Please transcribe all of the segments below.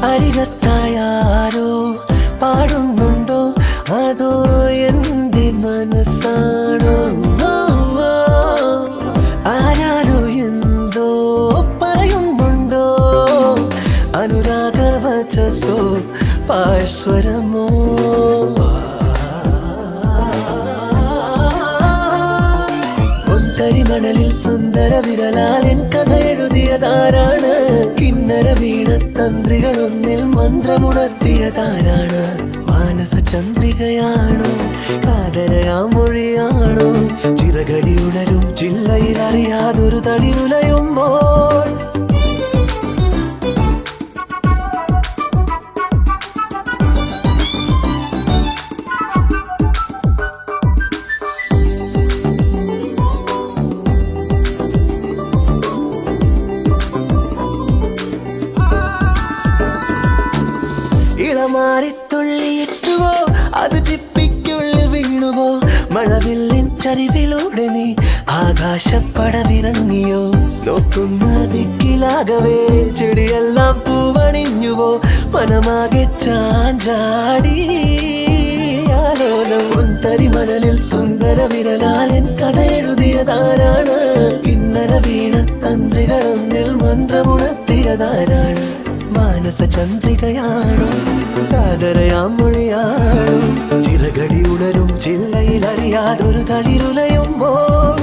അരികത്തായാരോ പാടുന്നുണ്ടോ അതോ എന്റെ മനസ്സാണോ? ആരാരോ എന്തോ പറയുന്നുണ്ടോ അനുരാഗവചസോ പാഴ്സ്വരമോ? തരിമണലിൽ സുന്ദര വിരലാൽ എൻ കഥ എഴുതിയതാരാണ്? കിന്നര വീണ തന്ത്രികളൊന്നിൽ മന്ത്രമുണർത്തിയതാരാണ്? മാനസ ചന്ദ്രികയാണോ കാതരയാം മൊഴിയാണോ? ചിറകടി ഉണരും ചില്ലയിൽ അറിയാതൊരു തളിരുലയുമ്പോൾ ഇളമാരിത്തുള്ളിയേറ്റുവോ അത് ചിപ്പിക്കുള്ളിൽ വീണുവോ? മഴവില്ലിൻ ചരിവിലൂടെ നീ ആകാശപ്പടവിറങ്ങിയോ? നോക്കുന്ന ദിക്കിലാകവേ ചെടിയെല്ലാം പൂവണിഞ്ഞുവോ? മനമാകെ ചാഞ്ചാടി ആലോലം തരിമണലിൽ സുന്ദര വിരലാൽ എൻ കഥ എഴുതിയതാരാണ്? കിന്നര വീണ തന്ത്രികളൊന്നിൽ മന്ത്രമുണർത്തിയതാരാണ്? മാനസ ചന്ദ്രികയാണോ കാതരയാം മൊഴിയാണോ? ചിറകടി ഉണരും ചില്ലയിൽ അറിയാതൊരു തളിരുലയുമ്പോൾ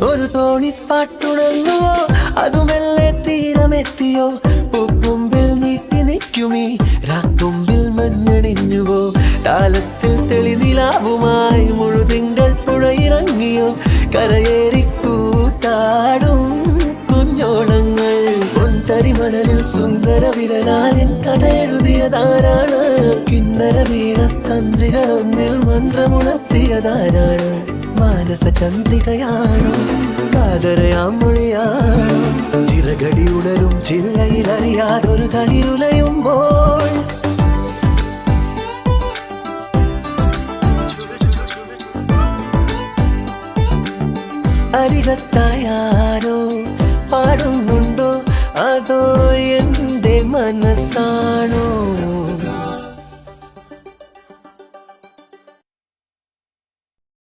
ഒരു തോണിപ്പാട്ടുണർന്നുവോ അതുമെല്ലെ തീരമെത്തിയോ? പൂക്കുമ്പിൽ നീട്ടി നിൽക്കുമീ രാക്കുമ്പിൽ മഞ്ഞണിഞ്ഞുവോ? കാലത്തിൽ തെളിനിലാവുമായി മുഴുതിങ്കൾ പുഴയിറങ്ങിയോ? കരയേറിക്കൂത്താടും കുഞ്ഞോളങ്ങൾ തരിമണലിൽ സുന്ദര വിരലാൽ എൻ കഥ എഴുതിയതാരാണ്? കിന്നര വീണ തന്ത്രികളൊന്നിൽ മന്ത്രമുണർത്തിയതാരാണ്? മാനസ ചന്ദ്രികയാണോ കാതരയാം മൊഴിയാണോ? ചിറകടി ഉണരും ചില്ലയിൽ അറിയാതൊരു തളിരുലയുമ്പോൾ അരികത്തായാരോ പാടുന്നുണ്ടോ അതോ എന്റെ മനസ്സാണോ?